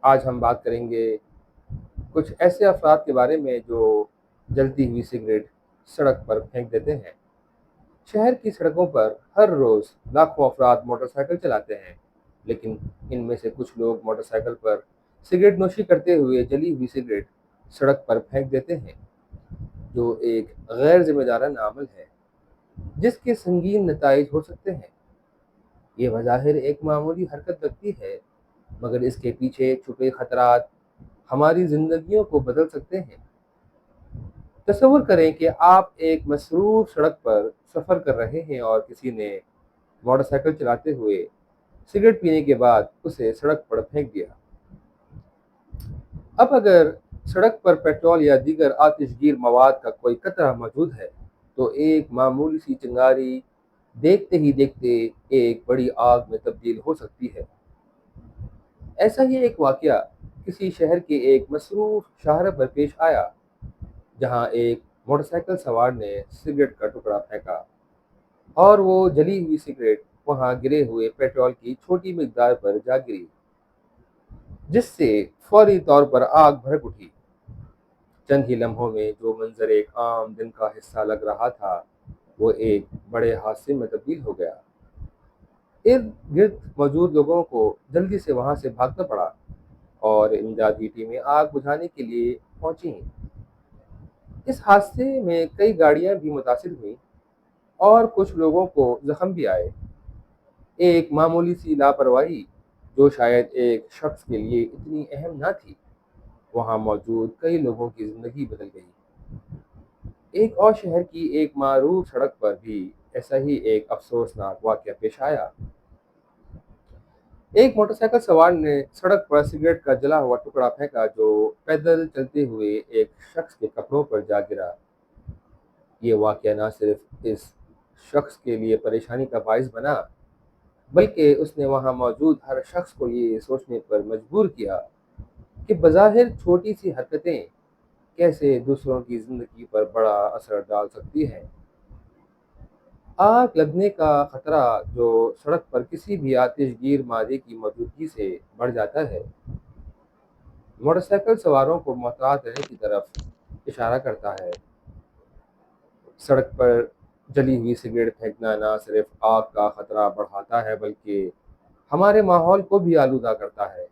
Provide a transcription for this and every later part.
آج ہم بات کریں گے کچھ ایسے افراد کے بارے میں جو جلتی ہوئی سگریٹ سڑک پر پھینک دیتے ہیں۔ شہر کی سڑکوں پر ہر روز لاکھوں افراد موٹر سائیکل چلاتے ہیں، لیکن ان میں سے کچھ لوگ موٹر سائیکل پر سگریٹ نوشی کرتے ہوئے جلی ہوئی سگریٹ سڑک پر پھینک دیتے ہیں، جو ایک غیر ذمہ دارانہ عمل ہے جس کے سنگین نتائج ہو سکتے ہیں۔ یہ بظاہر ایک معمولی حرکت لگتی ہے، مگر اس کے پیچھے چھپے خطرات ہماری زندگیوں کو بدل سکتے ہیں۔ تصور کریں کہ آپ ایک مصروف سڑک پر سفر کر رہے ہیں اور کسی نے موٹر سائیکل چلاتے ہوئے سگریٹ پینے کے بعد اسے سڑک پر پھینک دیا۔ اب اگر سڑک پر پیٹرول یا دیگر آتش گیر مواد کا کوئی قطرہ موجود ہے تو ایک معمولی سی چنگاری دیکھتے ہی دیکھتے ایک بڑی آگ میں تبدیل ہو سکتی ہے۔ ایسا ہی ایک واقعہ کسی شہر کے ایک مصروف شاہراہ پر پیش آیا، جہاں ایک موٹر سائیکل سوار نے سگریٹ کا ٹکڑا پھینکا اور وہ جلی ہوئی سگریٹ وہاں گرے ہوئے پیٹرول کی چھوٹی مقدار پر جا گری، جس سے فوری طور پر آگ بھڑک اٹھی۔ چند ہی لمحوں میں جو منظر ایک عام دن کا حصہ لگ رہا تھا، وہ ایک بڑے حادثے میں تبدیل ہو گیا۔ ارد گرد موجود لوگوں کو جلدی سے وہاں سے بھاگنا پڑا اور امدادی ٹیمیں آگ بجھانے کے لیے پہنچیں۔ اس حادثے میں کئی گاڑیاں بھی متاثر ہوئیں اور کچھ لوگوں کو زخم بھی آئے۔ ایک معمولی سی لاپرواہی جو شاید ایک شخص کے لیے اتنی اہم نہ تھی، وہاں موجود کئی لوگوں کی زندگی بدل گئی۔ ایک اور شہر کی ایک معروف سڑک پر بھی ایسا ہی ایک افسوسناک واقعہ پیش آیا۔ ایک موٹر سائیکل سوار نے سڑک پر سگریٹ کا جلا ہوا ٹکڑا پھینکا جو پیدل چلتے ہوئے ایک شخص کے کپڑوں پر جا گرا۔ یہ واقعہ نہ صرف اس شخص کے لیے پریشانی کا باعث بنا، بلکہ اس نے وہاں موجود ہر شخص کو یہ سوچنے پر مجبور کیا کہ بظاہر چھوٹی سی حرکتیں کیسے دوسروں کی زندگی پر بڑا اثر ڈال سکتی ہیں۔ آگ لگنے کا خطرہ جو سڑک پر کسی بھی آتش گیر مادے کی موجودگی سے بڑھ جاتا ہے، موٹر سائیکل سواروں کو محتاط رہنے کی طرف اشارہ کرتا ہے۔ سڑک پر جلی ہوئی سگریٹ پھینکنا نہ صرف آگ کا خطرہ بڑھاتا ہے بلکہ ہمارے ماحول کو بھی آلودہ کرتا ہے۔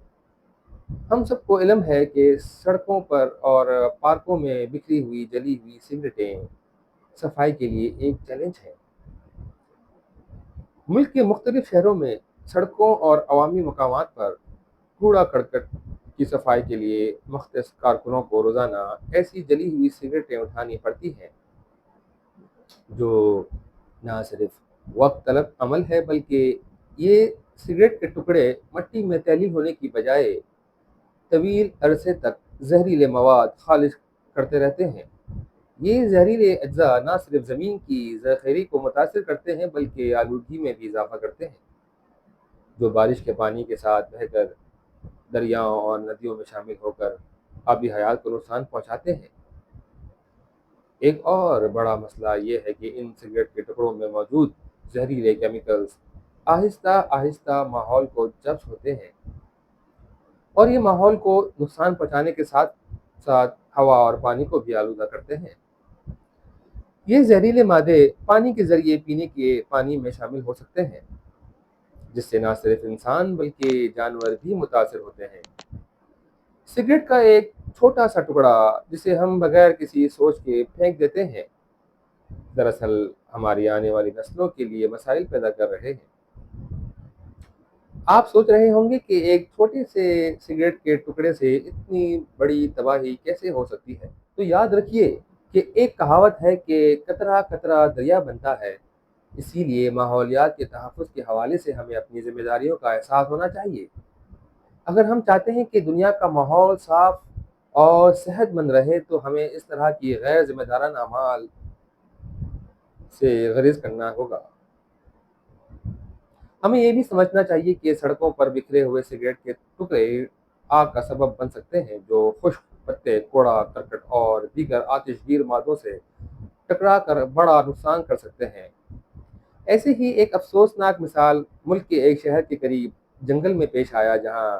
ہم سب کو علم ہے کہ سڑکوں پر اور پارکوں میں بکھری ہوئی جلی ہوئی سگریٹیں صفائی کے لیے ایک چیلنج ہے۔ ملک کے مختلف شہروں میں سڑکوں اور عوامی مقامات پر کوڑا کرکٹ کی صفائی کے لیے مختص کارکنوں کو روزانہ ایسی جلی ہوئی سگریٹیں اٹھانی پڑتی ہیں، جو نہ صرف وقت طلب عمل ہے بلکہ یہ سگریٹ کے ٹکڑے مٹی میں تیلیل ہونے کی بجائے طویل عرصے تک زہریلے مواد خالص کرتے رہتے ہیں۔ یہ زہریلے اجزاء نہ صرف زمین کی ذخیرے کو متاثر کرتے ہیں بلکہ آلودگی میں بھی اضافہ کرتے ہیں، جو بارش کے پانی کے ساتھ بہہ کر دریاؤں اور ندیوں میں شامل ہو کر آبی حیات کو نقصان پہنچاتے ہیں۔ ایک اور بڑا مسئلہ یہ ہے کہ ان سگریٹ کے ٹکڑوں میں موجود زہریلے کیمیکلز آہستہ آہستہ ماحول کو جذب ہوتے ہیں اور یہ ماحول کو نقصان پہنچانے کے ساتھ ساتھ ہوا اور پانی کو بھی آلودہ کرتے ہیں۔ یہ زہریلے مادے پانی کے ذریعے پینے کے پانی میں شامل ہو سکتے ہیں، جس سے نہ صرف انسان بلکہ جانور بھی متاثر ہوتے ہیں۔ سگریٹ کا ایک چھوٹا سا ٹکڑا جسے ہم بغیر کسی سوچ کے پھینک دیتے ہیں، دراصل ہماری آنے والی نسلوں کے لیے مسائل پیدا کر رہے ہیں۔ آپ سوچ رہے ہوں گے کہ ایک چھوٹے سے سگریٹ کے ٹکڑے سے اتنی بڑی تباہی کیسے ہو سکتی ہے؟ تو یاد رکھیے کہ ایک کہاوت ہے کہ قطرہ قطرہ دریا بنتا ہے، اسی لیے ماحولیات کے تحفظ کے حوالے سے ہمیں اپنی ذمہ داریوں کا احساس ہونا چاہیے۔ اگر ہم چاہتے ہیں کہ دنیا کا ماحول صاف اور صحت مند رہے تو ہمیں اس طرح کی غیر ذمہ دارانہ اعمال سے گریز کرنا ہوگا۔ ہمیں یہ بھی سمجھنا چاہیے کہ سڑکوں پر بکھرے ہوئے سگریٹ کے ٹکڑے آگ کا سبب بن سکتے ہیں، جو خشک پتے، کوڑا کرکٹ اور دیگر آتش گیر مادوں سے ٹکرا کر بڑا نقصان کر سکتے ہیں۔ ایسے ہی ایک افسوسناک مثال ملک کے ایک شہر کے قریب جنگل میں پیش آیا، جہاں